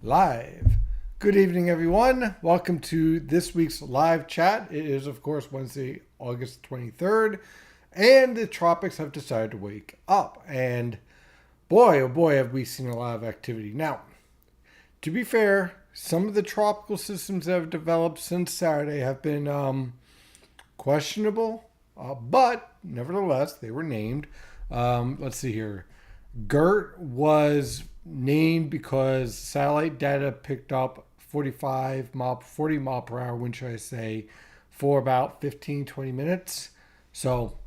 Live. Good evening, everyone. Welcome to this week's live chat. It is, of course, Wednesday, August 23rd, and the tropics have decided to wake up. And boy, oh boy, have we seen a lot of activity. Now, to be fair, some of the tropical systems that have developed since Saturday have been questionable, but nevertheless, they were named. Let's see here. Gert was named because satellite data picked up 40 mile per hour wind, should I say, for about 15-20 minutes. So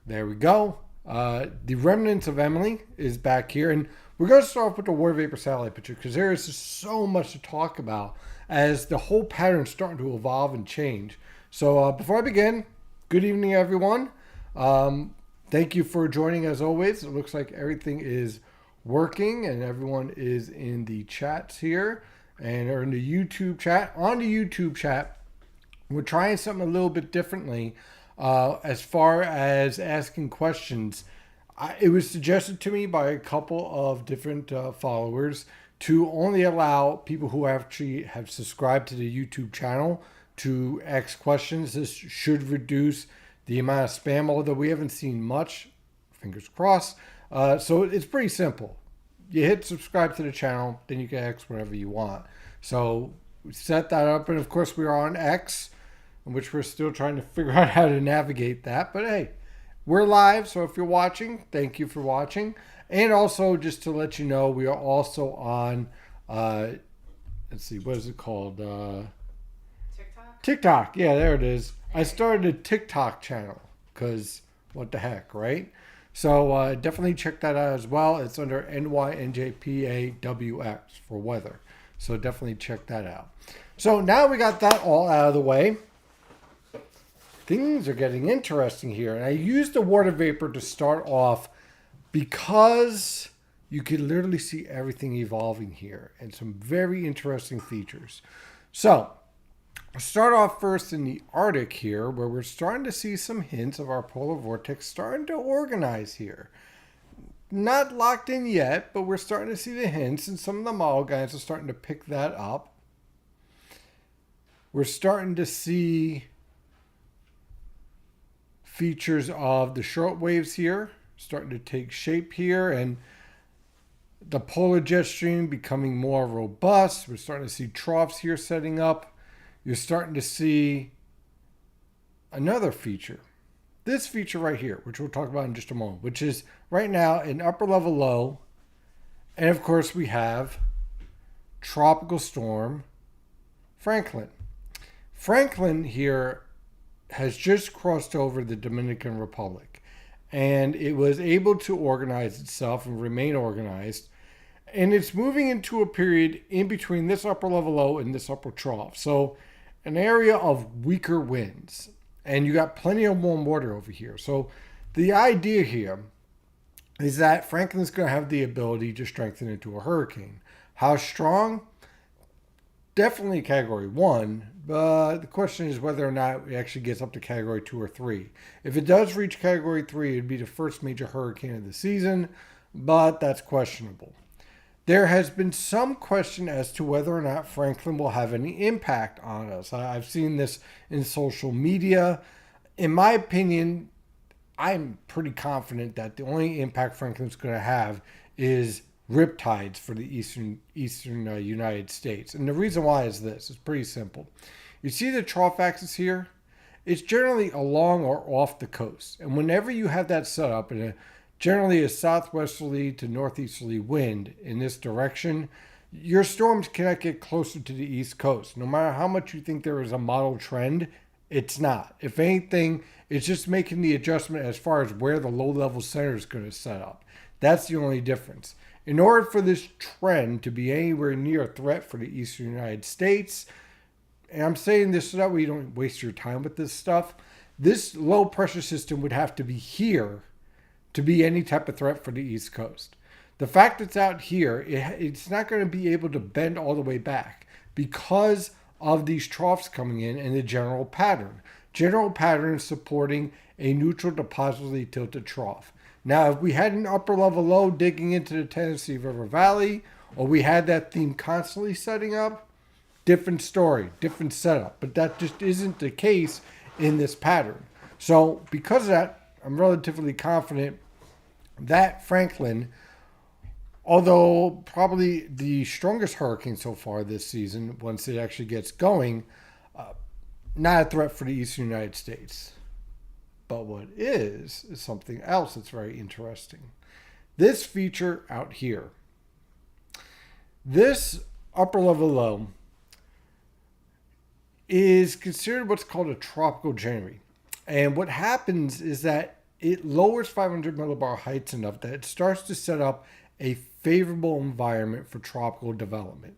there we go. The remnants of Emily is back here, and we're going to start off with the water vapor satellite picture because there is just so much to talk about as the whole pattern is starting to evolve and change. So before I begin, good evening, everyone. Thank you for joining as always. It looks like everything is working and everyone is in the chats here and are in the YouTube chat. On the YouTube chat, we're trying something a little bit differently as far as asking questions. It was suggested to me by a couple of different followers to only allow people who actually have subscribed to the YouTube channel to ask questions. This should reduce the amount of spam, although we haven't seen much, fingers crossed. So it's pretty simple. You hit subscribe to the channel, then you can ask whatever you want. So we set that up, and of course we are on X, in which we're still trying to figure out how to navigate that. But hey, we're live, so if you're watching, thank you for watching. And also, just to let you know, we are also on, let's see, what is it called? TikTok. Yeah, there it is. I started a TikTok channel because what the heck, right? So definitely check that out as well. It's under NYNJPAWX for weather. So definitely check that out. So now we got that all out of the way. Things are getting interesting here. And I used the water vapor to start off because you can literally see everything evolving here and some very interesting features. So I'll start off first in the Arctic here, where we're starting to see some hints of our polar vortex starting to organize here. Not locked in yet, but we're starting to see the hints, and some of the model guys are starting to pick that up. We're starting to see features of the short waves here starting to take shape here, and the polar jet stream becoming more robust. We're starting to see troughs here setting up. You're starting to see another feature. This feature right here, which we'll talk about in just a moment, which is right now an upper level low. And of course we have Tropical Storm Franklin. Franklin here has just crossed over the Dominican Republic, and it was able to organize itself and remain organized. And it's moving into a period in between this upper level low and this upper trough. So an area of weaker winds, and you got plenty of warm water over here. So the idea here is that Franklin's going to have the ability to strengthen into a hurricane. How strong? Definitely category 1, but the question is whether or not it actually gets up to category 2 or 3. If it does reach category 3, it'd be the first major hurricane of the season, but that's questionable. There has been some question as to whether or not Franklin will have any impact on us. I've seen this in social media. In my opinion, I'm pretty confident that the only impact Franklin's going to have is riptides for the eastern United States. And the reason why is this. It's pretty simple. You see the trough axis here? It's generally along or off the coast. And whenever you have that set up in generally a southwesterly to northeasterly wind in this direction, your storms cannot get closer to the east coast. No matter how much you think there is a model trend, it's not. If anything, it's just making the adjustment as far as where the low-level center is going to set up. That's the only difference. In order for this trend to be anywhere near a threat for the eastern United States, and I'm saying this so that way you don't waste your time with this stuff, this low pressure system would have to be here to be any type of threat for the East Coast. The fact it's out here, it's not going to be able to bend all the way back because of these troughs coming in and the general pattern. General pattern is supporting a neutral to positively tilted trough. Now, if we had an upper level low digging into the Tennessee River Valley or we had that theme constantly setting up, different story, different setup. But that just isn't the case in this pattern. So because of that, I'm relatively confident that Franklin, although probably the strongest hurricane so far this season, once it actually gets going, not a threat for the eastern United States. But what is something else that's very interesting. This feature out here, this upper level low, is considered what's called a tropical January. And what happens is that it lowers 500 millibar heights enough that it starts to set up a favorable environment for tropical development.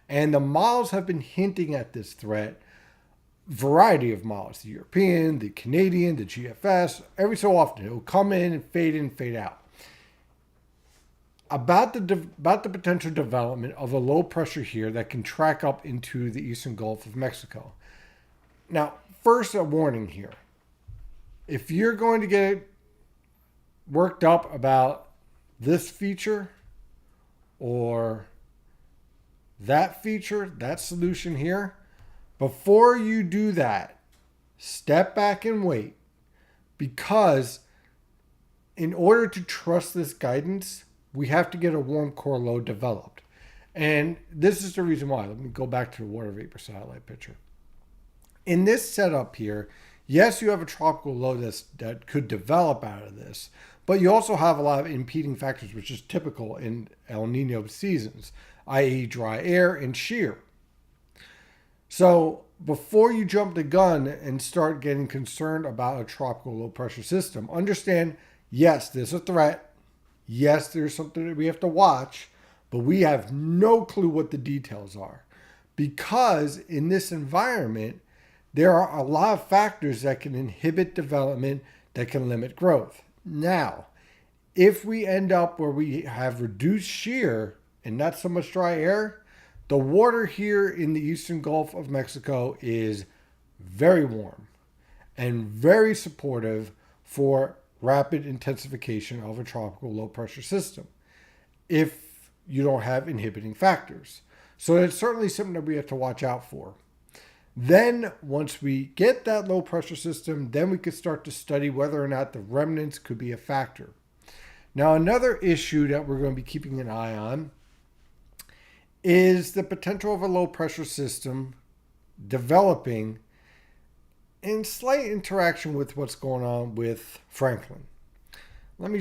And the models have been hinting at this threat, variety of models, the European, the Canadian, the GFS, every so often. It will come in and fade out. About the potential development of a low pressure here that can track up into the eastern Gulf of Mexico. Now, first a warning here. If you're going to get worked up about this feature or that feature, that solution here, before you do that, step back and wait, because in order to trust this guidance, we have to get a warm core low developed. And this is the reason why. Let me go back to the water vapor satellite picture. In this setup here, yes, you have a tropical low that could develop out of this, but you also have a lot of impeding factors, which is typical in El Nino seasons, i.e. dry air and shear. So before you jump the gun and start getting concerned about a tropical low pressure system, understand, yes, there's a threat. Yes, there's something that we have to watch, but we have no clue what the details are. Because in this environment, there are a lot of factors that can inhibit development, that can limit growth. Now, if we end up where we have reduced shear and not so much dry air, the water here in the eastern Gulf of Mexico is very warm and very supportive for rapid intensification of a tropical low pressure system if you don't have inhibiting factors. So it's certainly something that we have to watch out for. Then once we get that low pressure system, then we could start to study whether or not the remnants could be a factor. Now, another issue that we're going to be keeping an eye on is the potential of a low pressure system developing in slight interaction with what's going on with Franklin. Let me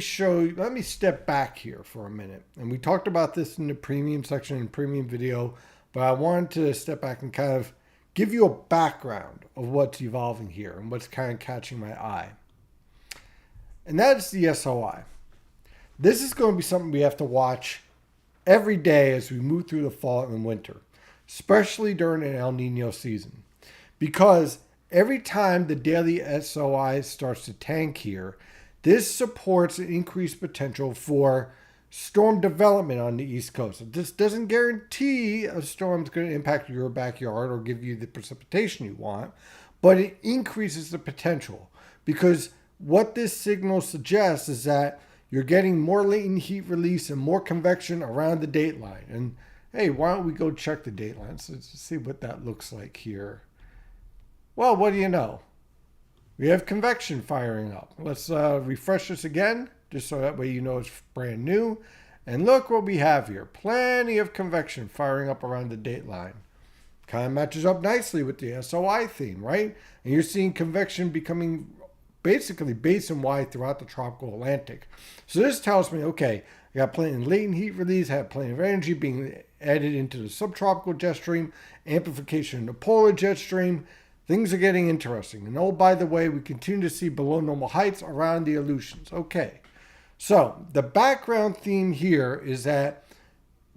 step back here for a minute. And we talked about this in the premium section and premium video, but I wanted to step back and kind of give you a background of what's evolving here and what's kind of catching my eye. And that's the SOI. This is going to be something we have to watch every day as we move through the fall and winter, especially during an El Nino season. Because every time the daily SOI starts to tank here, this supports an increased potential for storm development on the East Coast. This doesn't guarantee a storm's going to impact your backyard or give you the precipitation you want, but it increases the potential, because what this signal suggests is that you're getting more latent heat release and more convection around the dateline. And hey, why don't we go check the dateline? So let's see what that looks like here. Well, what do you know? We have convection firing up. Let's refresh this again, just so that way you know it's brand new. And look what we have here. Plenty of convection firing up around the dateline. Kind of matches up nicely with the SOI theme, right? And you're seeing convection becoming basically basin-wide throughout the tropical Atlantic. So this tells me, okay, I got plenty of latent heat release, I have plenty of energy being added into the subtropical jet stream, amplification in the polar jet stream. Things are getting interesting. And oh, by the way, we continue to see below normal heights around the Aleutians. Okay, so the background theme here is that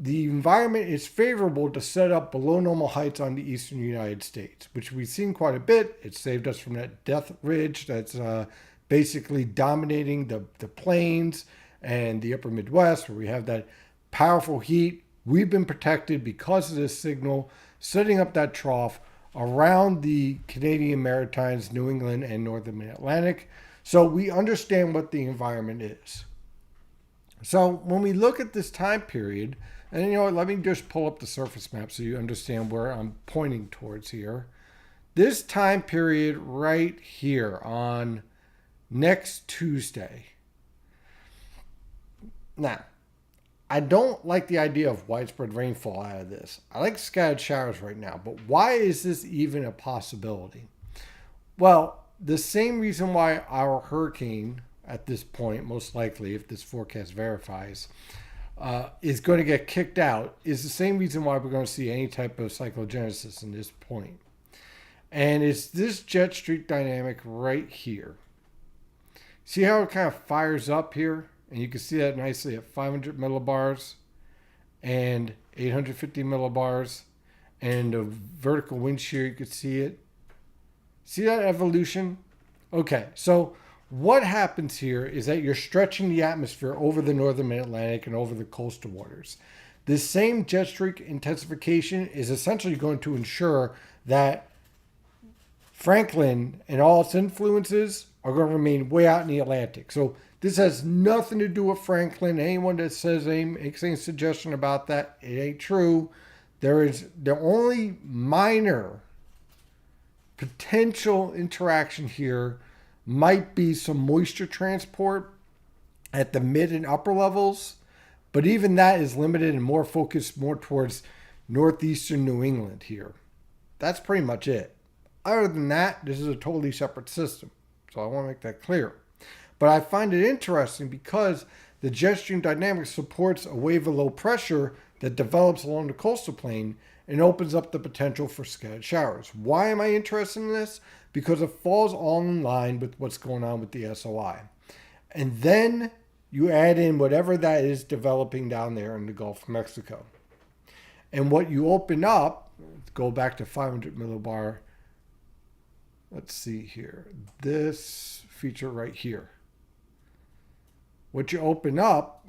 the environment is favorable to set up below normal heights on the eastern United States, which we've seen quite a bit. It saved us from that death ridge that's basically dominating the plains and the upper Midwest, where we have that powerful heat. We've been protected because of this signal, setting up that trough around the Canadian Maritimes, New England, and northern Mid-Atlantic. So we understand what the environment is. So when we look at this time period, And you know what, let me just pull up the surface map so you understand where I'm pointing towards here. This time period right here on next Tuesday. Now, I don't like the idea of widespread rainfall out of this. I like scattered showers right now, but why is this even a possibility? Well, the same reason why our hurricane at this point, most likely, if this forecast verifies, is going to get kicked out, is the same reason why we're going to see any type of cyclogenesis in this point. And it's this jet stream dynamic right here. See how it kind of fires up here? And you can see that nicely at 500 millibars and 850 millibars. And the vertical wind shear, you could see it. See that evolution? Okay, so what happens here is that you're stretching the atmosphere over the northern mid-Atlantic and over the coastal waters. This same jet stream intensification is essentially going to ensure that Franklin and all its influences are going to remain way out in the Atlantic. So this has nothing to do with Franklin. Anyone that says makes any suggestion about that, it ain't true. There is the only minor potential interaction here might be some moisture transport at the mid and upper levels, but even that is limited and more focused more towards northeastern New England here. That's pretty much it. Other than that, this is a totally separate system. So I want to make that clear. But I find it interesting because the jet stream dynamic supports a wave of low pressure that develops along the coastal plain and opens up the potential for scattered showers. Why am I interested in this? Because it falls all in line with what's going on with the SOI. And then you add in whatever that is developing down there in the Gulf of Mexico. And what you open up, go back to 500 millibar. Let's see here. This feature right here. What you open up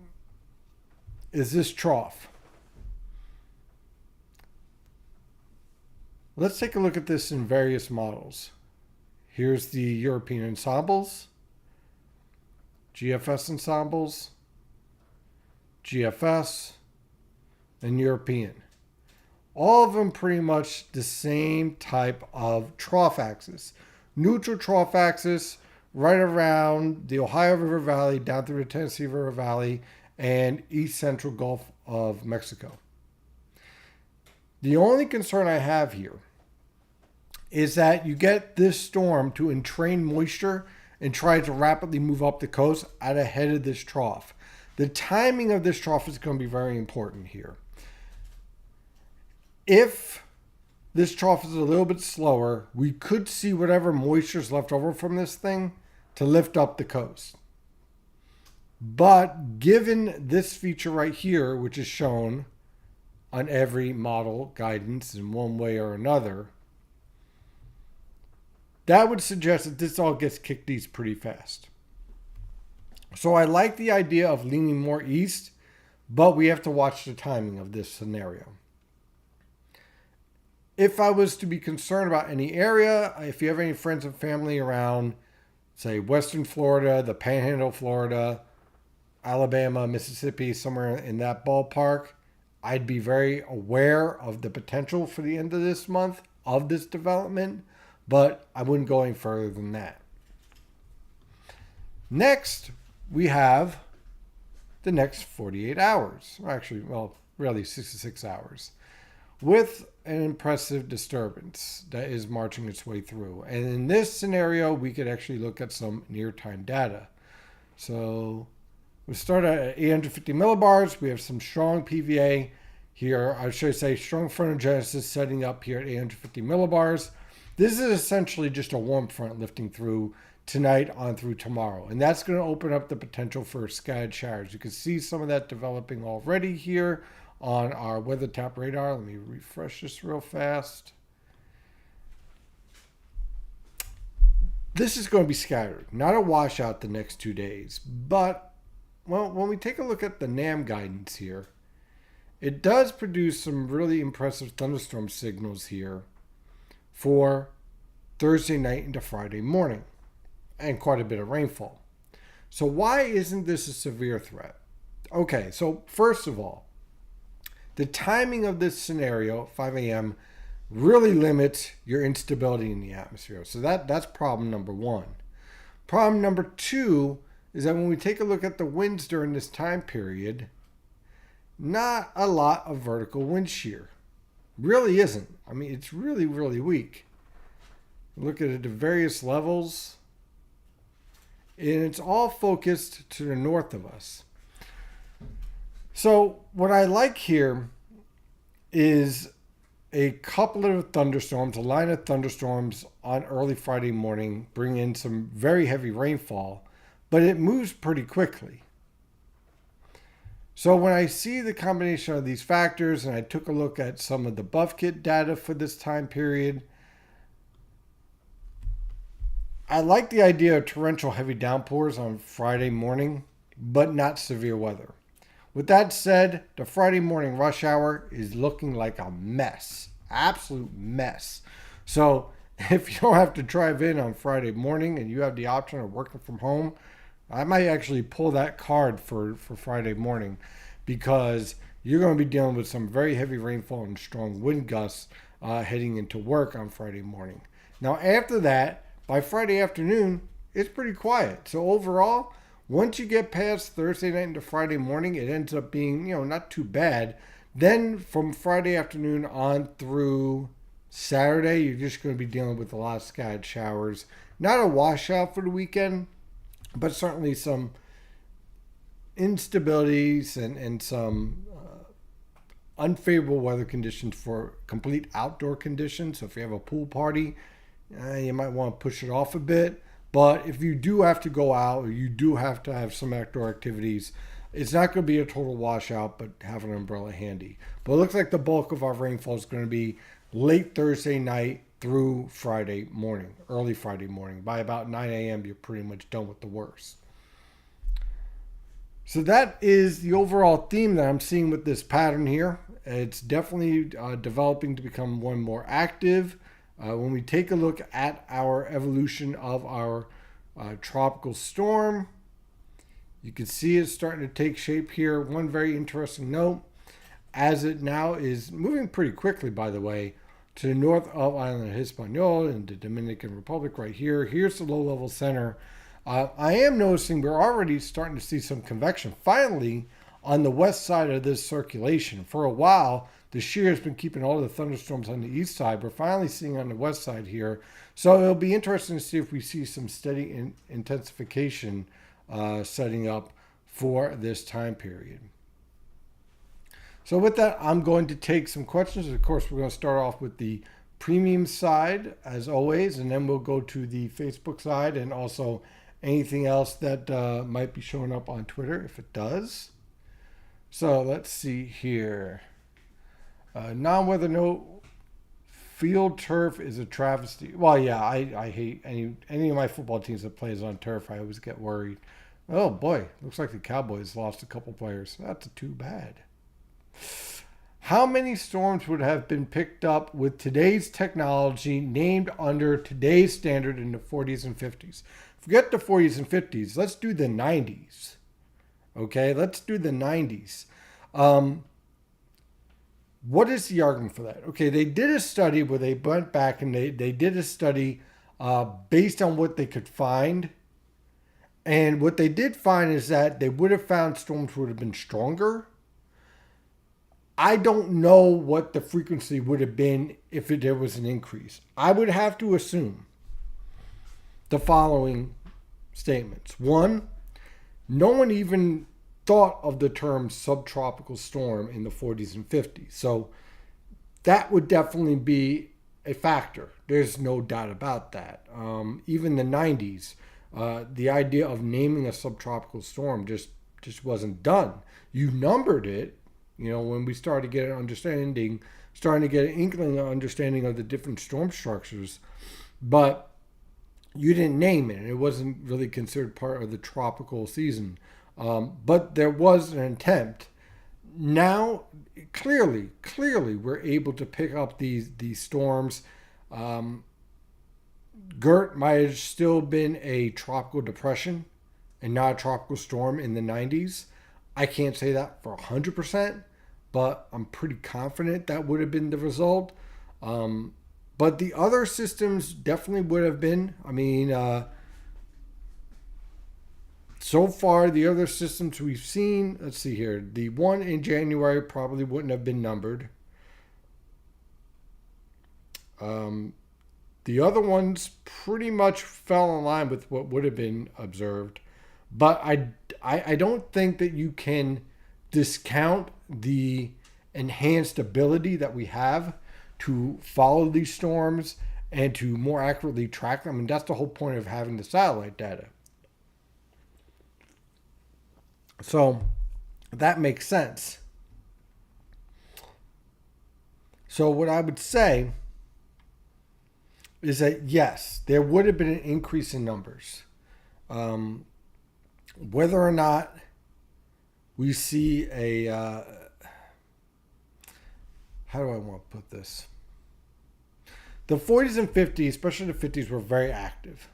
is this trough. Let's take a look at this in various models. Here's the European ensembles, GFS ensembles, GFS, and European. All of them pretty much the same type of trough axis. Neutral trough axis right around the Ohio River Valley down through the Tennessee River Valley and east central Gulf of Mexico. The only concern I have here is that you get this storm to entrain moisture and try to rapidly move up the coast out ahead of this trough. The timing of this trough is going to be very important here. If this trough is a little bit slower, we could see whatever moisture is left over from this thing to lift up the coast. But given this feature right here, which is shown on every model guidance in one way or another, that would suggest that this all gets kicked east pretty fast. So I like the idea of leaning more east, but we have to watch the timing of this scenario. If I was to be concerned about any area, if you have any friends and family around, say, Western Florida, the Panhandle, Florida, Alabama, Mississippi, somewhere in that ballpark, I'd be very aware of the potential for the end of this month of this development, but I wouldn't go any further than that. Next, we have the next 48 hours. Actually, well, really 66 hours. With an impressive disturbance that is marching its way through. And in this scenario, we could actually look at some near-time data. So we start at 850 millibars. We have some strong PVA here. I should say strong frontogenesis setting up here at 850 millibars. This is essentially just a warm front lifting through tonight on through tomorrow. And that's going to open up the potential for scattered showers. You can see some of that developing already here on our weather tap radar. Let me refresh this real fast. This is going to be scattered, not a washout the next 2 days. But, well, when we take a look at the NAM guidance here, it does produce some really impressive thunderstorm signals here for Thursday night into Friday morning, and quite a bit of rainfall. So why isn't this a severe threat? Okay, so first of all, the timing of this scenario, 5 a.m., really limits your instability in the atmosphere. So that's problem number one. Problem number two is that when we take a look at the winds during this time period, not a lot of vertical wind shear. Really isn't. I mean, it's really, really weak. Look at it at various levels, and it's all focused to the north of us. So what I like here is a couple of thunderstorms, a line of thunderstorms on early Friday morning, bring in some very heavy rainfall, but it moves pretty quickly. So when I see the combination of these factors, and I took a look at some of the BuffKit data for this time period, I like the idea of torrential heavy downpours on Friday morning, but not severe weather. With that said, the Friday morning rush hour is looking like a mess, absolute mess. So if you don't have to drive in on Friday morning and you have the option of working from home, I might actually pull that card for Friday morning, because you're going to be dealing with some very heavy rainfall and strong wind gusts heading into work on Friday morning. Now after that, by Friday afternoon, it's pretty quiet. So overall, once you get past Thursday night into Friday morning, it ends up being, not too bad. Then from Friday afternoon on through Saturday, you're just going to be dealing with a lot of scattered showers. Not a washout for the weekend, but certainly some instabilities and some unfavorable weather conditions for complete outdoor conditions. So if you have a pool party, you might want to push it off a bit. But if you do have to go out, or you do have to have some outdoor activities, it's not going to be a total washout, but have an umbrella handy. But it looks like the bulk of our rainfall is going to be late Thursday night through Friday morning, early Friday morning. By about 9 a.m., you're pretty much done with the worst. So that is the overall theme that I'm seeing with this pattern here. It's definitely developing to become one more active. When we take a look at our evolution of our tropical storm, you can see it starting to take shape here. One very interesting note, as it now is moving pretty quickly, by the way, to the north of Island of Hispaniola and the Dominican Republic right here. Here's the low-level center. I am noticing we're already starting to see some convection finally on the west side of this circulation. For a while, the shear has been keeping all the thunderstorms on the east side. We're finally seeing on the west side here. So it'll be interesting to see if we see some steady intensification setting up for this time period. So with that, I'm going to take some questions. Of course, we're going to start off with the premium side, as always, and then we'll go to the Facebook side and also anything else that might be showing up on Twitter, if it does. So let's see here. Non-weather note, field turf is a travesty. Well, yeah, I hate any of my football teams that plays on turf. I always get worried. Oh boy, looks like the Cowboys lost a couple players. That's too bad. How many storms would have been picked up with today's technology named under today's standard in the 40s and 50s? Forget the 40s and 50s. Let's do the 90s. Okay, let's do the 90s. What is the argument for that? Okay, they did a study where they went back and they did a study based on what they could find. And what they did find is that they would have found storms would have been stronger. I don't know what the frequency would have been if there was an increase. I would have to assume the following statements. One, no one even thought of the term subtropical storm in the 40s and 50s. So that would definitely be a factor. There's no doubt about that. Even the 90s, the idea of naming a subtropical storm just wasn't done. You numbered it, when we started to get starting to get an inkling of understanding of the different storm structures, but you didn't name it. It wasn't really considered part of the tropical season. But there was an attempt. Now, clearly, we're able to pick up these storms. Gert might have still been a tropical depression and not a tropical storm in the 90s. I can't say that for 100%, but I'm pretty confident that would have been the result. But the other systems definitely would have been. I mean, so far, the other systems we've seen, let's see here, the one in January probably wouldn't have been numbered. The other ones pretty much fell in line with what would have been observed. But I don't think that you can discount the enhanced ability that we have to follow these storms and to more accurately track them. And that's the whole point of having the satellite data. So that makes sense. So what I would say is that yes, there would have been an increase in numbers. Whether or not we see a how do I want to put this? The 40s and 50s, especially the 50s, were very active.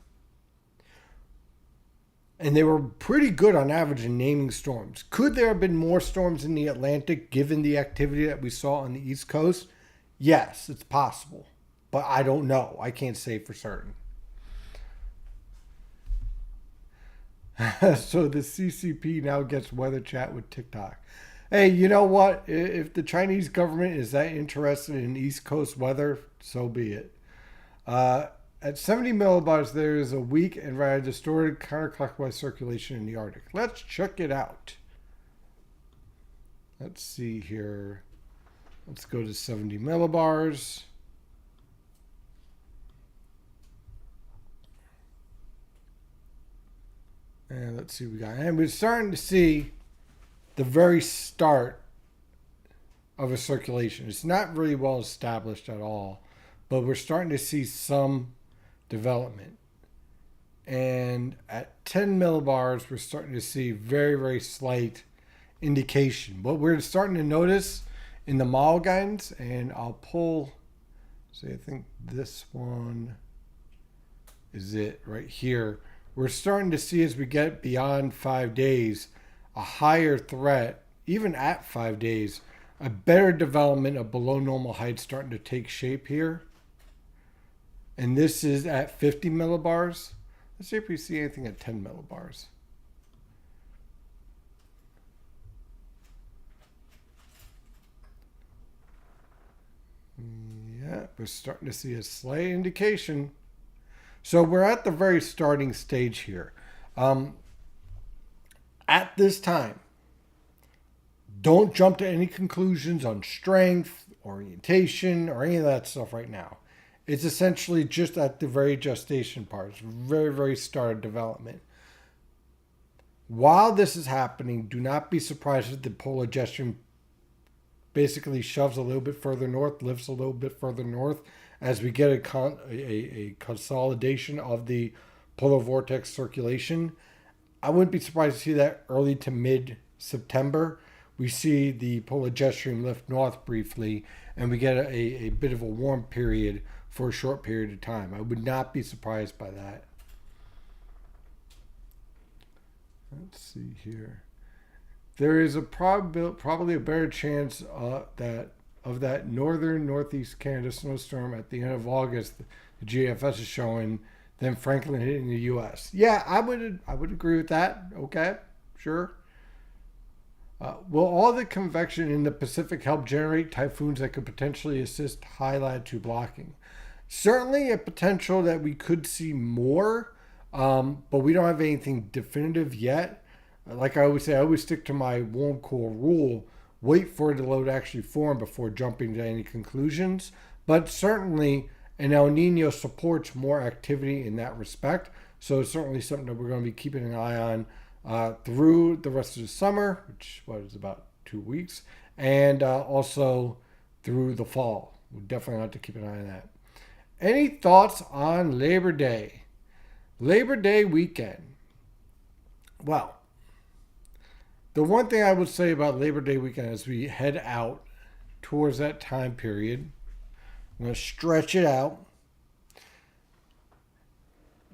And they were pretty good on average in naming storms. Could there have been more storms in the Atlantic given the activity that we saw on the East Coast? Yes, it's possible. But I don't know. I can't say for certain. So the CCP now gets weather chat with TikTok. Hey, you know what? If the Chinese government is that interested in East Coast weather, so be it. At 70 millibars, there is a weak and rather distorted counterclockwise circulation in the Arctic. Let's check it out. Let's see here. Let's go to 70 millibars. And let's see what we got. And we're starting to see the very start of a circulation. It's not really well established at all, but we're starting to see some development. And at 10 millibars, we're starting to see very, very slight indication. What we're starting to notice in the model guidance, and I'll pull, see, I think this one is it right here. We're starting to see as we get beyond 5 days, a higher threat, even at 5 days, a better development of below normal height starting to take shape here. And this is at 50 millibars. Let's see if we see anything at 10 millibars. Yeah, we're starting to see a slight indication. So we're at the very starting stage here. At this time, don't jump to any conclusions on strength, orientation, or any of that stuff right now. It's essentially just at the very gestation part. It's very, very start of development. While this is happening, do not be surprised if the polar jet stream basically shoves a little bit further north, lifts a little bit further north, as we get a consolidation of the polar vortex circulation. I wouldn't be surprised to see that early to mid-September. We see the polar jet stream lift north briefly, and we get a bit of a warm period for a short period of time. I would not be surprised by that. Let's see here. There is a probably a better chance that northern northeast Canada snowstorm at the end of August, the GFS is showing, than Franklin hitting the U.S. Yeah, I would agree with that. Okay, sure. Will all the convection in the Pacific help generate typhoons that could potentially assist high latitude blocking? Certainly a potential that we could see more, but we don't have anything definitive yet. Like I always say, I always stick to my warm core rule. Wait for the low to actually form before jumping to any conclusions. But certainly an El Nino supports more activity in that respect. So it's certainly something that we're going to be keeping an eye on through the rest of the summer, which was about 2 weeks, and also through the fall. We definitely have to keep an eye on that. Any thoughts on Labor Day? Labor Day weekend. Well, the one thing I would say about Labor Day weekend as we head out towards that time period, I'm going to stretch it out.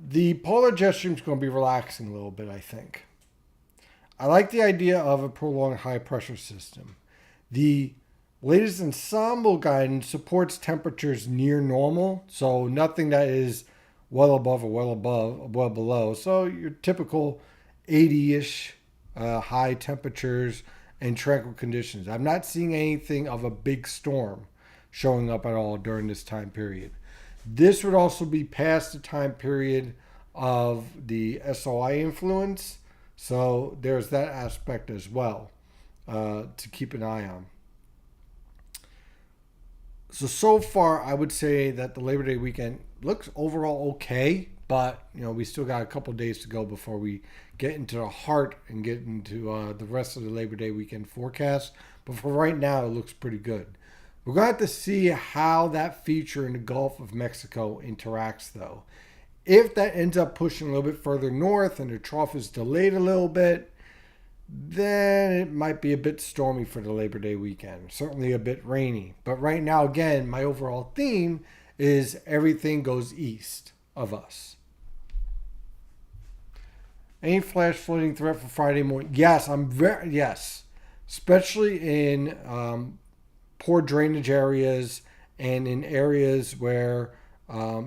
The polar jet stream is going to be relaxing a little bit, I think. I like the idea of a prolonged high pressure system. The latest ensemble guidance supports temperatures near normal, so nothing that is well above or well below. So your typical 80-ish high temperatures and tranquil conditions. I'm not seeing anything of a big storm showing up at all during this time period. This would also be past the time period of the SOI influence, so there's that aspect as well to keep an eye on. So far, I would say that the Labor Day weekend looks overall okay, but we still got a couple days to go before we get into the heart and get into the rest of the Labor Day weekend forecast. But for right now, it looks pretty good. We're going to have to see how that feature in the Gulf of Mexico interacts, though. If that ends up pushing a little bit further north and the trough is delayed a little bit, then it might be a bit stormy for the Labor Day weekend. Certainly a bit rainy. But right now, again, my overall theme is everything goes east of us. Any flash flooding threat for Friday morning? Yes, yes. Especially in poor drainage areas and in areas where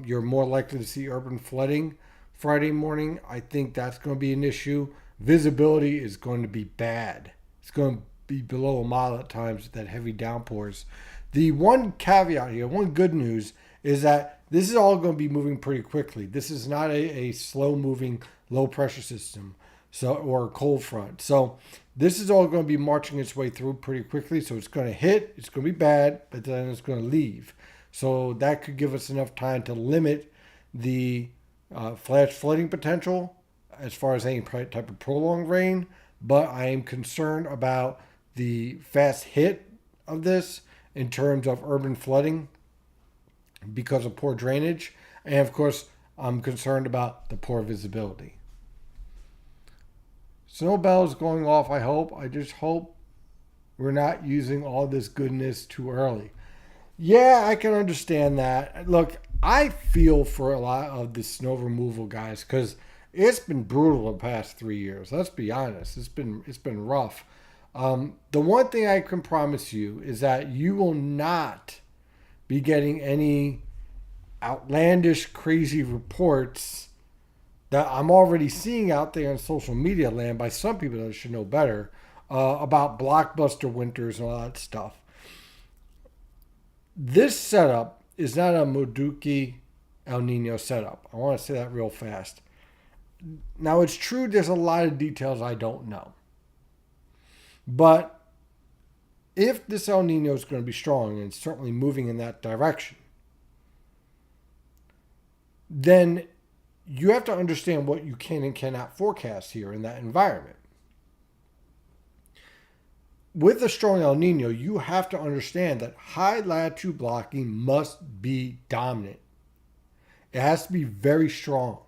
you're more likely to see urban flooding Friday morning. I think that's going to be an issue. Visibility is going to be bad. It's going to be below a mile at times with that heavy downpours. The one caveat here, one good news, is that this is all going to be moving pretty quickly. This is not a slow moving low pressure system or a cold front. So this is all going to be marching its way through pretty quickly. So it's going to hit, it's going to be bad, but then it's going to leave. So that could give us enough time to limit the flash flooding potential as far as any type of prolonged rain. But I am concerned about the fast hit of this in terms of urban flooding because of poor drainage. And of course, I'm concerned about the poor visibility. Snow bells going off, I hope. I just hope we're not using all this goodness too early. Yeah, I can understand that. Look, I feel for a lot of the snow removal guys because it's been brutal the past 3 years. Let's be honest. It's been rough. The one thing I can promise you is that you will not be getting any outlandish, crazy reports that I'm already seeing out there in social media land by some people that should know better about blockbuster winters and all that stuff. This setup is not a Moduki El Nino setup. I want to say that real fast. Now, it's true there's a lot of details I don't know. But if this El Nino is going to be strong, and it's certainly moving in that direction, then you have to understand what you can and cannot forecast here in that environment. With a strong El Nino, you have to understand that high latitude blocking must be dominant. It has to be very strong.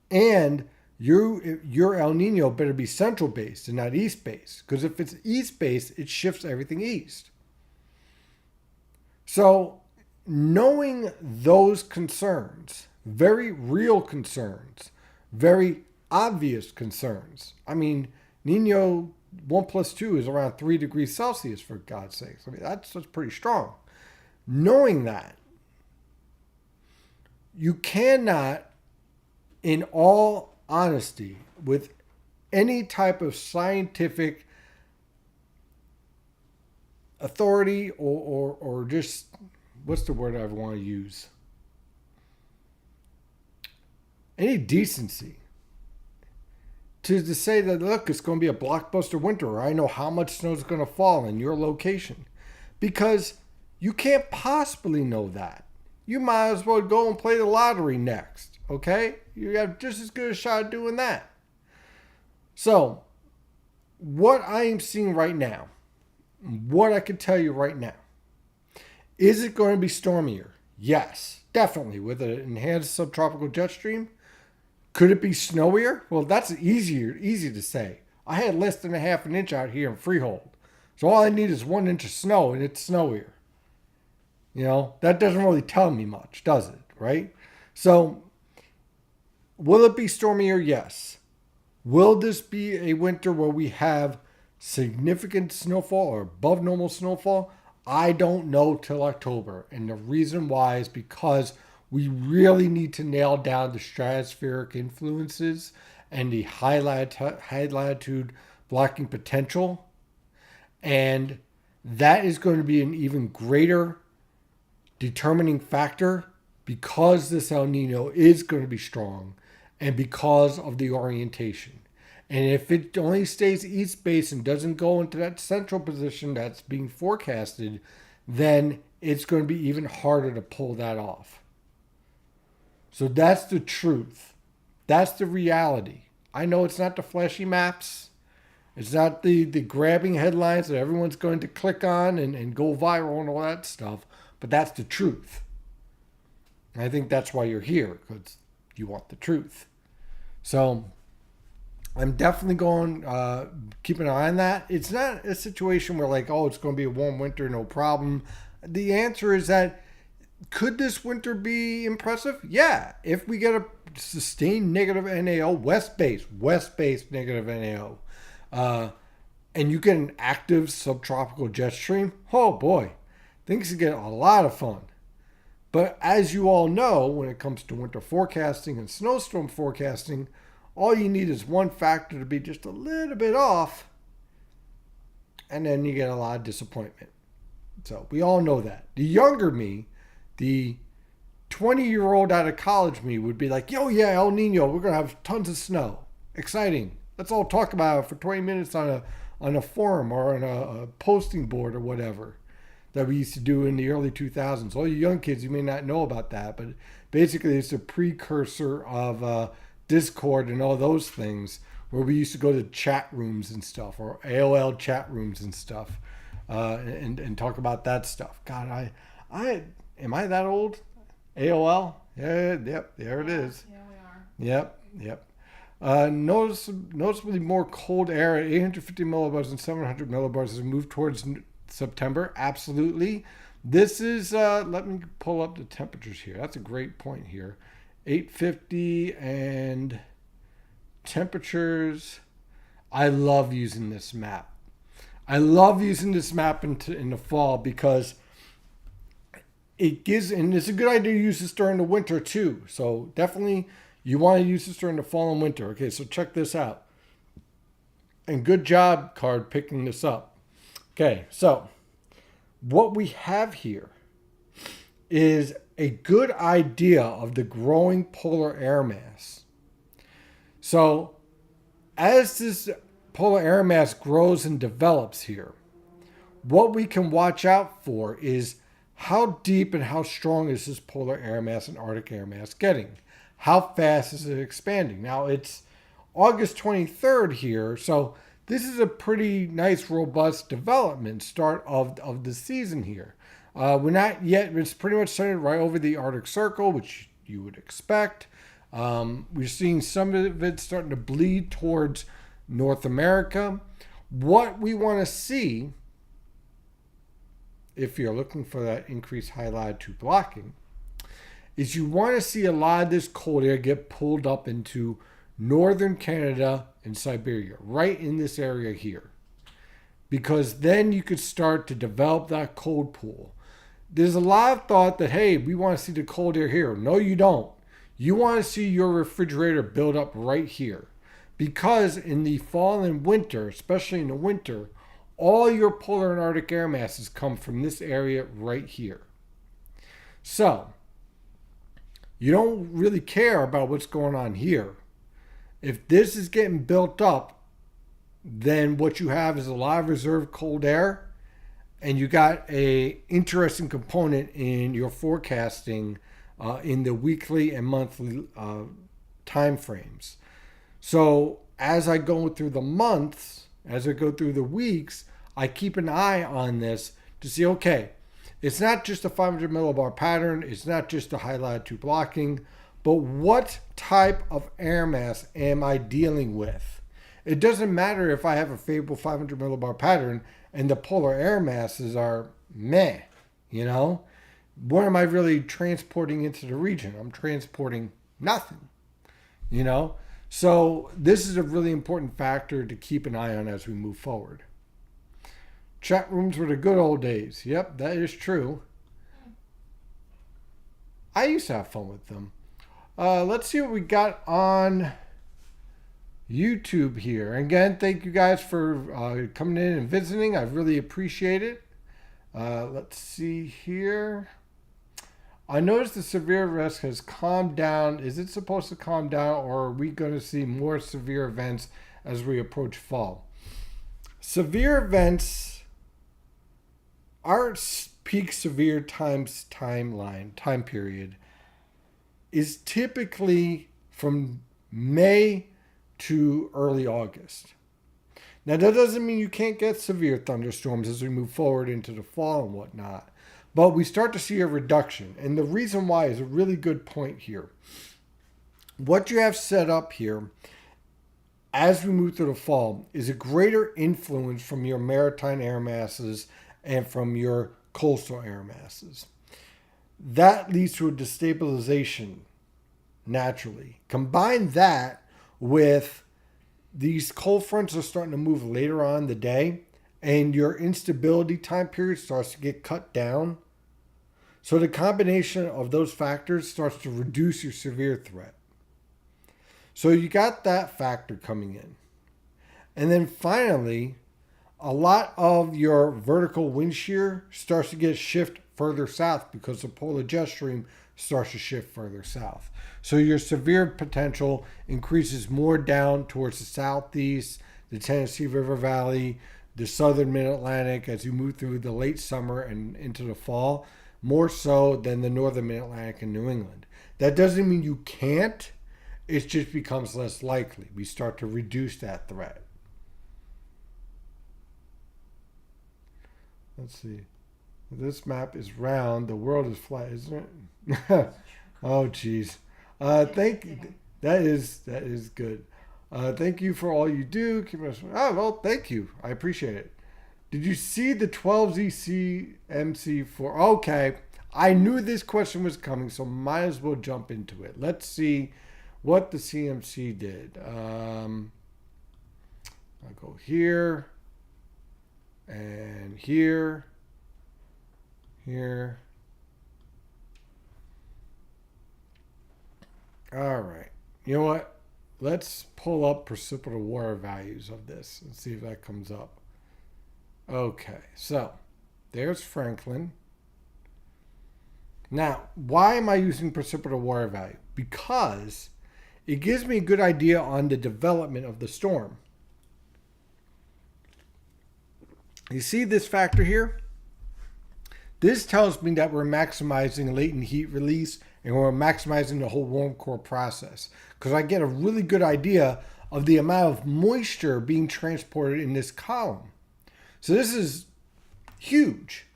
And your El Nino better be central based and not east based. Because if it's east based, it shifts everything east. So knowing those concerns, very real concerns, very obvious concerns. I mean, Nino 1 + 2 is around 3 degrees Celsius, for God's sakes. I mean, that's pretty strong. Knowing that, you cannot, in all honesty, with any type of scientific authority or just, what's the word I want to use? Any decency to say that, look, it's going to be a blockbuster winter, or I know how much snow is going to fall in your location. Because you can't possibly know that. You might as well go and play the lottery next, okay? You have just as good a shot at doing that. So, what I am seeing right now, what I can tell you right now, is it going to be stormier? Yes, definitely, with an enhanced subtropical jet stream. Could it be snowier? Well, that's easy to say. I had less than a half an inch out here in Freehold. So all I need is 1 inch of snow and it's snowier. You know, that doesn't really tell me much, does it? Right? So, will it be stormier? Yes. Will this be a winter where we have significant snowfall or above normal snowfall, I don't know till October. And the reason why is because we really need to nail down the stratospheric influences and the high latitude blocking potential. And that is going to be an even greater determining factor because this El Nino is going to be strong and because of the orientation. And if it only stays east base and doesn't go into that central position that's being forecasted, then it's going to be even harder to pull that off. So that's the truth. That's the reality. I know it's not the flashy maps. It's not the grabbing headlines that everyone's going to click on and go viral and all that stuff. But that's the truth. And I think that's why you're here, because you want the truth. So I'm definitely going, keep an eye on that. It's not a situation where like, oh, it's going to be a warm winter, no problem. The answer is that could this winter be impressive? Yeah. If we get a sustained negative NAO, west base negative NAO, and you get an active subtropical jet stream, oh boy, things can get a lot of fun. But as you all know, when it comes to winter forecasting and snowstorm forecasting, all you need is one factor to be just a little bit off, and then you get a lot of disappointment. So we all know that. The younger me, the 20-year-old out of college me would be like, yo, yeah, El Nino, we're going to have tons of snow. Exciting. Let's all talk about it for 20 minutes on a forum or on a posting board or whatever that we used to do in the early 2000s. All you young kids, you may not know about that, but basically it's a precursor of Discord and all those things where we used to go to chat rooms and stuff, or AOL chat rooms and stuff, and talk about that stuff. God, I am I that old? AOL? Yeah, yep, there it is. Yeah, we are. Yep. Noticeably more cold air at 850 millibars and 700 millibars as we move towards September. Absolutely. This is, let me pull up the temperatures here. That's a great point here. 850 and temperatures. I love using this map. I love using this map in the fall because it gives, and it's a good idea to use this during the winter too. So definitely you want to use this during the fall and winter. Okay, so check this out. And good job, Card, picking this up. Okay, so what we have here is a good idea of the growing polar air mass. So as this polar air mass grows and develops here, what we can watch out for is how deep and how strong is this polar air mass and Arctic air mass getting? How fast is it expanding? Now it's August 23rd here, so this is a pretty nice, robust development start of the season here. We're not yet, it's pretty much centered right over the Arctic Circle, which you would expect. We're seeing some of it starting to bleed towards North America. What we want to see, if you're looking for that increased high latitude blocking, is you want to see a lot of this cold air get pulled up into northern Canada and Siberia, right in this area here. Because then you could start to develop that cold pool. There's a lot of thought that, hey, we want to see the cold air here. No, you don't. You want to see your refrigerator build up right here. Because in the fall and winter, especially in the winter, all your polar and Arctic air masses come from this area right here. So, you don't really care about what's going on here. If this is getting built up, then what you have is a lot of reserved cold air, and you got a interesting component in your forecasting in the weekly and monthly time frames. So as I go through the months, as I go through the weeks, I keep an eye on this to see, okay, it's not just a 500 millibar pattern, it's not just a high latitude blocking, but what type of air mass am I dealing with? It doesn't matter if I have a favorable 500 millibar pattern and the polar air masses are meh, you know? What am I really transporting into the region? I'm transporting nothing, you know? So this is a really important factor to keep an eye on as we move forward. Chat rooms were the good old days. Yep, that is true. I used to have fun with them. Let's see what we got on YouTube here. Again, thank you guys for coming in and visiting. I really appreciate it. Let's see here. I noticed the severe risk has calmed down. Is it supposed to calm down, or are we going to see more severe events as we approach fall? Severe events, our peak severe time period is typically from May to early August. Now, that doesn't mean you can't get severe thunderstorms as we move forward into the fall and whatnot, but we start to see a reduction. And the reason why is a really good point here. What you have set up here as we move through the fall is a greater influence from your maritime air masses and from your coastal air masses. That leads to a destabilization naturally. Combine that with these cold fronts are starting to move later on in the day, and your instability time period starts to get cut down. So the combination of those factors starts to reduce your severe threat. So you got that factor coming in. And then finally, a lot of your vertical wind shear starts to get shift further south because the polar jet stream starts to shift further south. So your severe potential increases more down towards the southeast, the Tennessee River Valley, the southern mid-Atlantic as you move through the late summer and into the fall, more so than the northern mid-Atlantic and New England. That doesn't mean you can't. It just becomes less likely. We start to reduce that threat. Let's see. This map is round. The world is flat, isn't it? Oh, geez. Thank you. That is good. Thank you for all you do. Keep us. Oh, well, thank you. I appreciate it. Did you see the 12Z CMC4? Okay. I knew this question was coming, so might as well jump into it. Let's see what the CMC did. I'll go here and here. Here. All right. You know what? Let's pull up precipitable water values of this and see if that comes up. Okay. So there's Franklin. Now, why am I using precipitable water value? Because it gives me a good idea on the development of the storm. You see this factor here? This tells me that we're maximizing latent heat release and we're maximizing the whole warm core process, because I get a really good idea of the amount of moisture being transported in this column. So this is huge.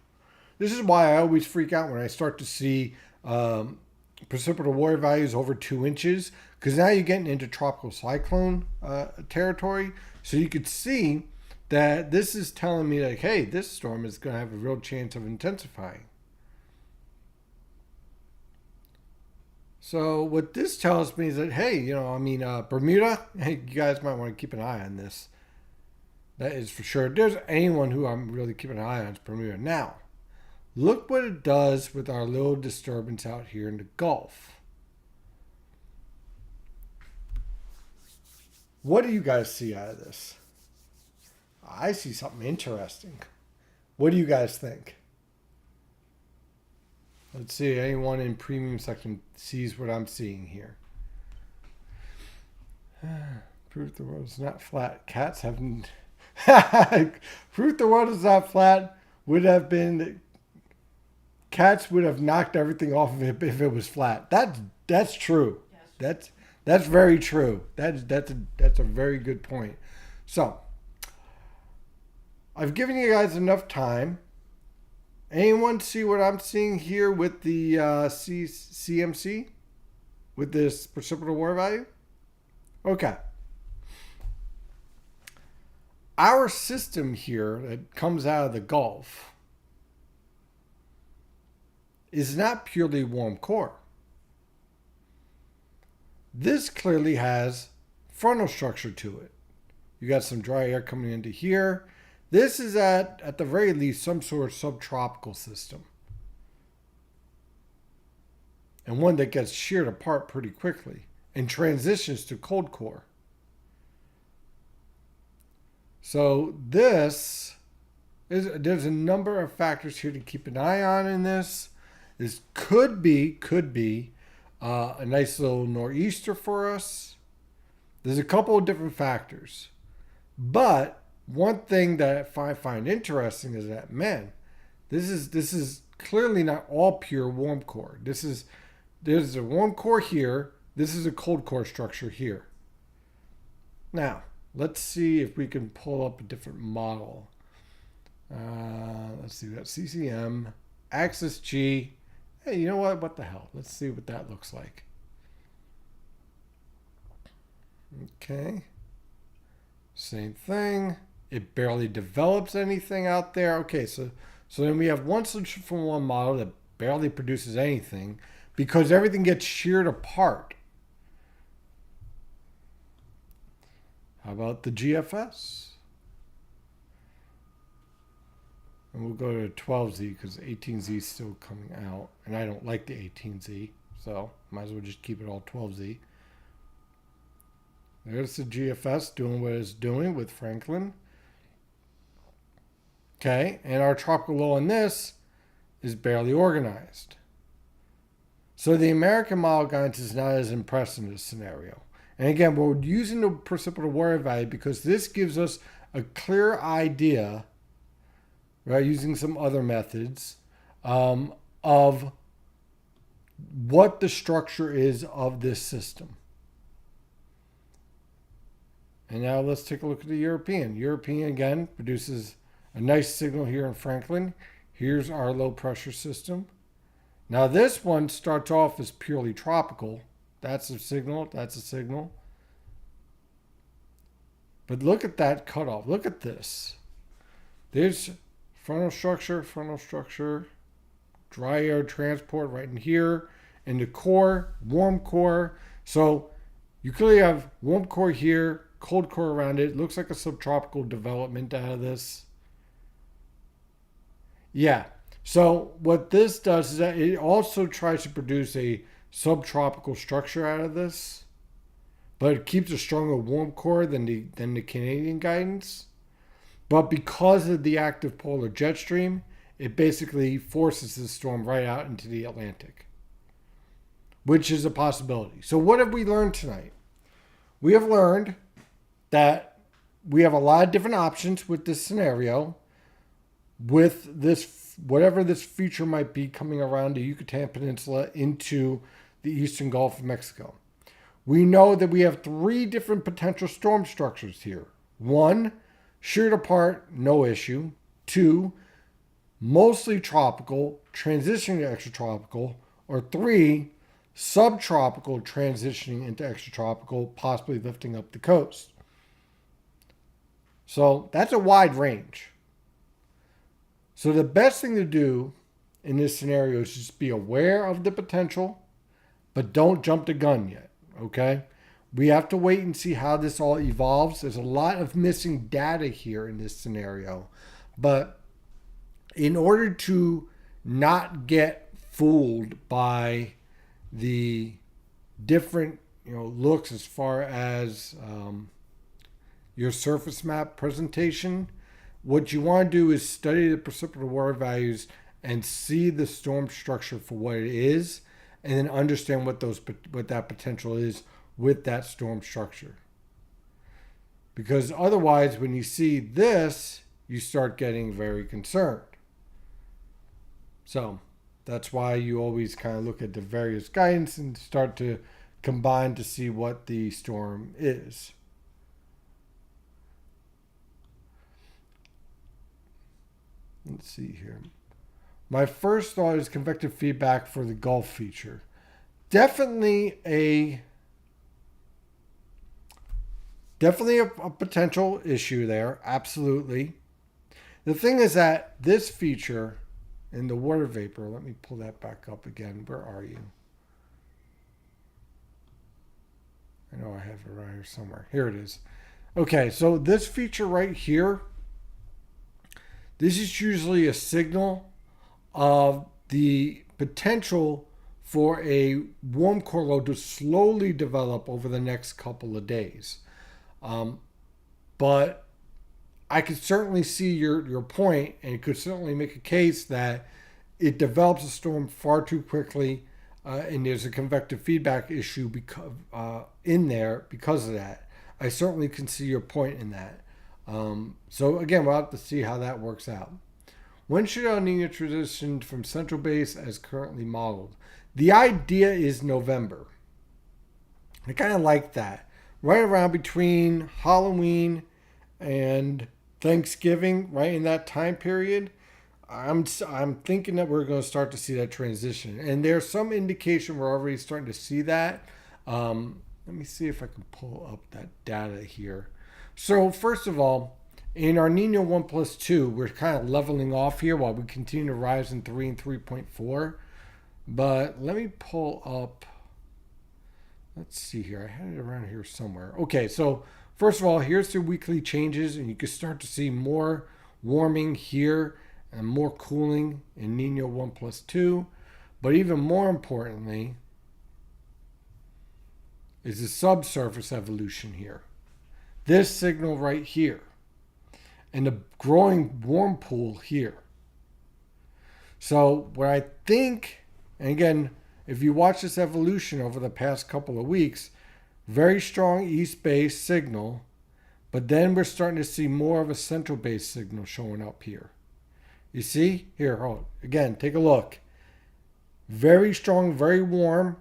This is why I always freak out when I start to see precipitable water values over 2 inches, because now you're getting into tropical cyclone territory. So you could see that this is telling me like, hey, this storm is going to have a real chance of intensifying. So what this tells me is that, hey, Bermuda, hey, you guys might want to keep an eye on this. That is for sure. If there's anyone who I'm really keeping an eye on, it's Bermuda. Now, look what it does with our little disturbance out here in the Gulf. What do you guys see out of this? I see something interesting. What do you guys think? Let's see. Anyone in premium section sees what I'm seeing here. Proof the world is not flat. Cats haven't. Proof the world is not flat would have been. Cats would have knocked everything off of it if it was flat. That's true. That's very true. That's a very good point. So I've given you guys enough time. Anyone see what I'm seeing here with the CMC? With this precipitable water value? Okay. Our system here that comes out of the Gulf is not purely warm core. This clearly has frontal structure to it. You got some dry air coming into here. This is at the very least some sort of subtropical system, and one that gets sheared apart pretty quickly and transitions to cold core. So there's a number of factors here to keep an eye on in this. This could be a nice little nor'easter for us. There's a couple of different factors, but one thing that I find interesting is that, man, this is clearly not all pure warm core. There's a warm core here. This is a cold core structure here. Now let's see if we can pull up a different model. Let's see, we got CCM, Axis G. Hey, you know what? What the hell? Let's see what that looks like. Okay. Same thing. It barely develops anything out there. Okay, so then we have one solution from one model that barely produces anything because everything gets sheared apart. How about the GFS? And we'll go to 12Z because 18Z is still coming out. And I don't like the 18Z, so might as well just keep it all 12Z. There's the GFS doing what it's doing with Franklin. Okay, and our tropical low on this is barely organized. So the American model guidance is not as impressed in this scenario. And again, we're using the precipitable water value because this gives us a clear idea, right, using some other methods, of what the structure is of this system. And now let's take a look at the European. European, again, produces a nice signal here in Franklin. Here's our low pressure system. Now this one starts off as purely tropical. That's a signal. That's a signal. But look at that cutoff. Look at this. There's frontal structure, dry air transport right in here, and the core, warm core. So you clearly have warm core here, cold core around it. Looks like a subtropical development out of this. Yeah. So what this does is that it also tries to produce a subtropical structure out of this, but it keeps a stronger warm core than the Canadian guidance. But because of the active polar jet stream, it basically forces the storm right out into the Atlantic, which is a possibility. So what have we learned tonight? We have learned that we have a lot of different options with this scenario, with this, whatever this feature might be coming around the Yucatan Peninsula into the eastern Gulf of Mexico. We know that we have three different potential storm structures here. One, sheared apart, no issue. Two, mostly tropical, transitioning to extratropical. Or three, subtropical, transitioning into extratropical, possibly lifting up the coast. So that's a wide range. So the best thing to do in this scenario is just be aware of the potential, but don't jump the gun yet, okay? We have to wait and see how this all evolves. There's a lot of missing data here in this scenario. But in order to not get fooled by the different looks as far as your surface map presentation, what you want to do is study the precipitable water values and see the storm structure for what it is, and then understand what that potential is with that storm structure. Because otherwise, when you see this, you start getting very concerned. So that's why you always kind of look at the various guidance and start to combine to see what the storm is. Let's see here. My first thought is convective feedback for the Gulf feature. Definitely a potential issue there. Absolutely. The thing is that this feature in the water vapor, let me pull that back up again. Where are you? I know I have it right here somewhere. Here it is. Okay, so this feature right here, This is usually a signal of the potential for a warm core low to slowly develop over the next couple of days. But I could certainly see your point, and it could certainly make a case that it develops a storm far too quickly, and there's a convective feedback issue in there because of that. I certainly can see your point in that. So again, we'll have to see how that works out. When should El Nino transition from central base as currently modeled? The idea is November. I kind of like that. Right around between Halloween and Thanksgiving, right in that time period, I'm thinking that we're going to start to see that transition. And there's some indication we're already starting to see that. Let me see if I can pull up that data here. So first of all, in our Nino 1 plus 2, we're kind of leveling off here while we continue to rise in 3 and 3.4. But let me pull up, let's see here. I had it around here somewhere. Okay, so first of all, here's the weekly changes, and you can start to see more warming here and more cooling in Nino 1 plus 2. But even more importantly is the subsurface evolution here. This signal right here and the growing warm pool here. So what I think, and again, if you watch this evolution over the past couple of weeks, very strong east base signal, but then we're starting to see more of a central base signal showing up here. You see? Here, hold. Again, take a look. Very strong, very warm,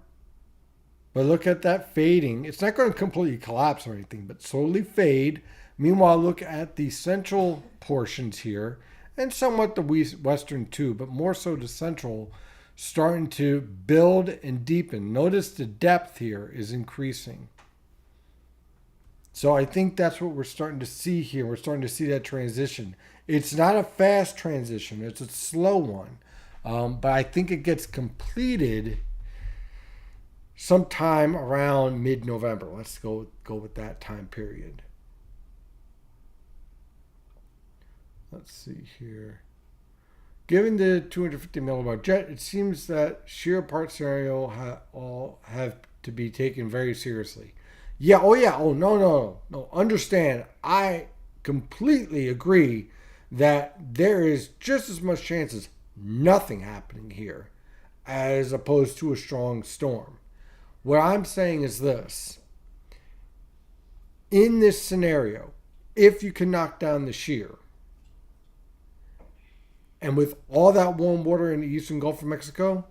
but look at that fading. It's not going to completely collapse or anything, but slowly fade. Meanwhile, look at the central portions here, and somewhat the western too, but more so the central, starting to build and deepen. Notice the depth here is increasing. So I think that's what we're starting to see here. We're starting to see that transition. It's not a fast transition. It's a slow one. But I think it gets completed sometime around mid-November. Let's go with that time period. Let's see here. Given the 250 millibar jet, it seems that shear apart scenario all have to be taken very seriously. Yeah, no. Understand, I completely agree that there is just as much chance as nothing happening here as opposed to a strong storm. What I'm saying is this. In this scenario, if you can knock down the shear, and with all that warm water in the eastern Gulf of Mexico,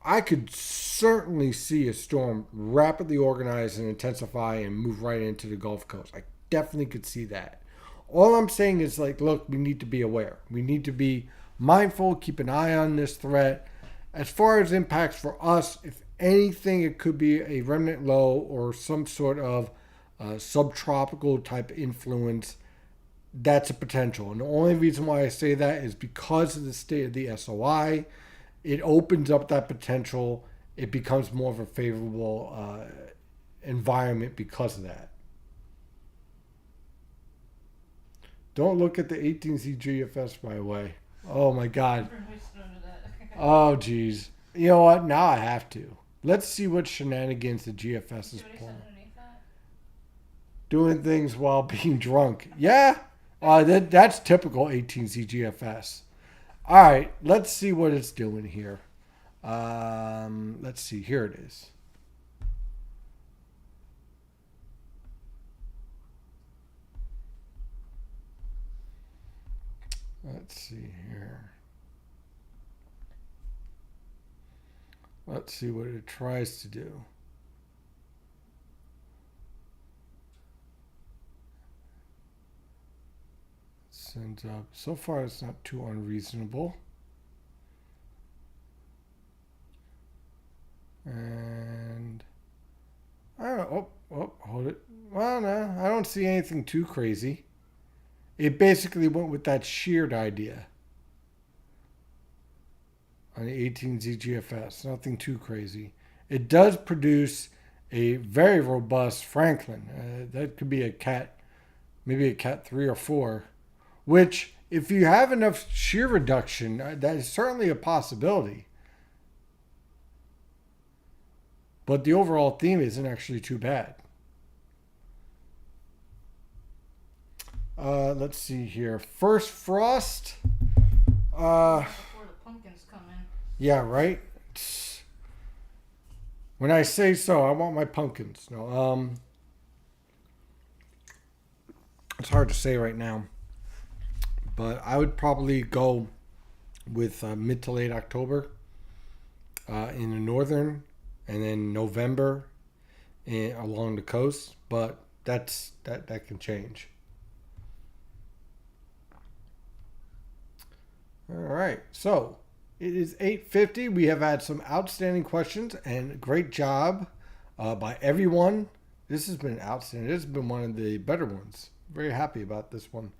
I could certainly see a storm rapidly organize and intensify and move right into the Gulf Coast. I definitely could see that. All I'm saying is, look, we need to be aware. We need to be mindful, keep an eye on this threat. As far as impacts for us, if anything, it could be a remnant low or some sort of subtropical type influence. That's a potential. And the only reason why I say that is because of the state of the SOI. It opens up that potential. It becomes more of a favorable environment because of that. Don't look at the 18Z GFS, by the way. Oh, my God. Oh, geez. You know what? Now I have to. Let's see what shenanigans the GFS is pulling. Doing things while being drunk. Yeah. That's typical 18Z GFS. All right, let's see what it's doing here. Let's see. Here it is. Let's see here. Let's see what it tries to do. Sends up. So far, it's not too unreasonable. And I don't know. Oh, hold it. Well, no, I don't see anything too crazy. It basically went with that sheared idea on the 18Z GFS. Nothing too crazy. It does produce a very robust Franklin. That could be a cat, maybe a cat 3 or 4. Which, if you have enough shear reduction, that is certainly a possibility. But the overall theme isn't actually too bad. Let's see here. First frost. Before the pumpkins come in. Yeah, right. When I say so, I want my pumpkins. No, it's hard to say right now, but I would probably go with mid to late October in the northern, and then November along the coast. But that can change. All right, so it is 8:50. We have had some outstanding questions, and great job by everyone. This has been outstanding. This has been one of the better ones. Very happy about this one.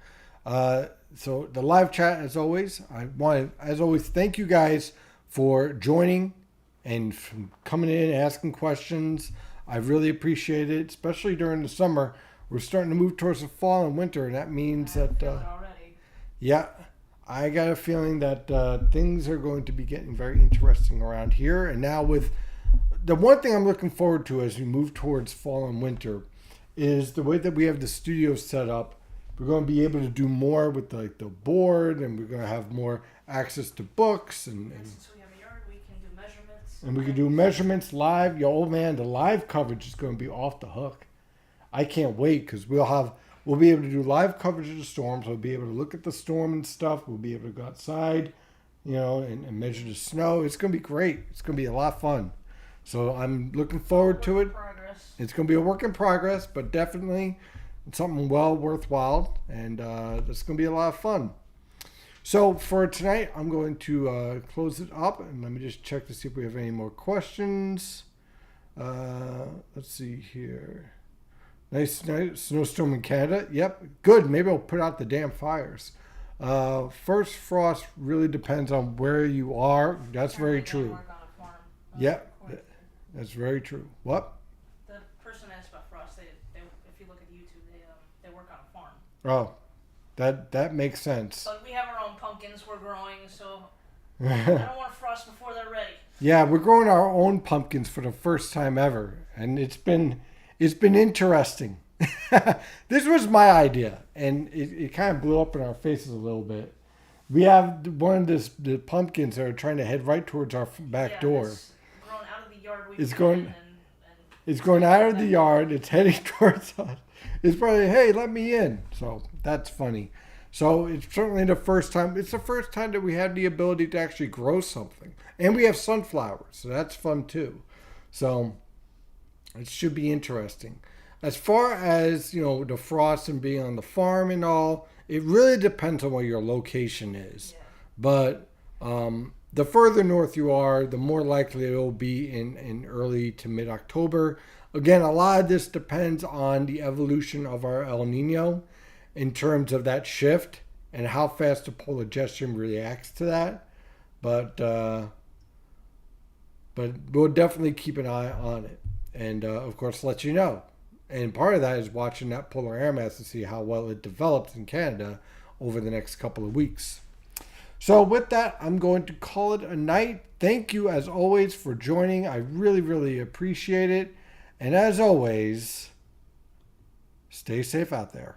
So the live chat, as always, I want to, as always, thank you guys for joining and coming in, asking questions. I really appreciate it, especially during the summer. We're starting to move towards the fall and winter, and that means that, yeah, I got a feeling that things are going to be getting very interesting around here. And now with the one thing I'm looking forward to as we move towards fall and winter is the way that we have the studio set up. We're going to be able to do more with the board, and we're going to have more access to books. And since we have a yard, we can do measurements. And we can do measurements live. Yo, old man, the live coverage is going to be off the hook. I can't wait because we'll be able to do live coverage of the storms. We'll be able to look at the storm and stuff. We'll be able to go outside, and measure the snow. It's going to be great. It's going to be a lot of fun. So I'm looking forward to it. It's going to be a work in progress, but definitely something well worthwhile, and it's going to be a lot of fun. So for tonight, I'm going to close it up, and let me just check to see if we have any more questions. Let's see here. Nice snowstorm in Canada. Yep, good. Maybe I'll put out the damn fires. First frost really depends on where you are. That's very true. Yeah, that's very true. What? The person asked about frost. They if you look at YouTube, they work on a farm. Oh, that makes sense. But we have our own pumpkins we're growing, so I don't want frost before they're ready. Yeah, we're growing our own pumpkins for the first time ever, and it's been interesting. This was my idea, and it kind of blew up in our faces a little bit. We have one of the pumpkins that are trying to head right towards our back door. It's grown out of the yard. It's going out of the yard. It's heading towards us. It's probably, hey, let me in. So that's funny. So it's certainly the first time. It's the first time that we had the ability to actually grow something, and we have sunflowers, so that's fun too. So it should be interesting. As far as, the frost and being on the farm and all, it really depends on where your location is. Yeah. But the further north you are, the more likely it will be in early to mid-October. Again, a lot of this depends on the evolution of our El Nino in terms of that shift and how fast the polar jet stream reacts to that. But we'll definitely keep an eye on it. And, of course, let you know. And part of that is watching that polar air mass to see how well it develops in Canada over the next couple of weeks. So with that, I'm going to call it a night. Thank you, as always, for joining. I really, really appreciate it. And as always, stay safe out there.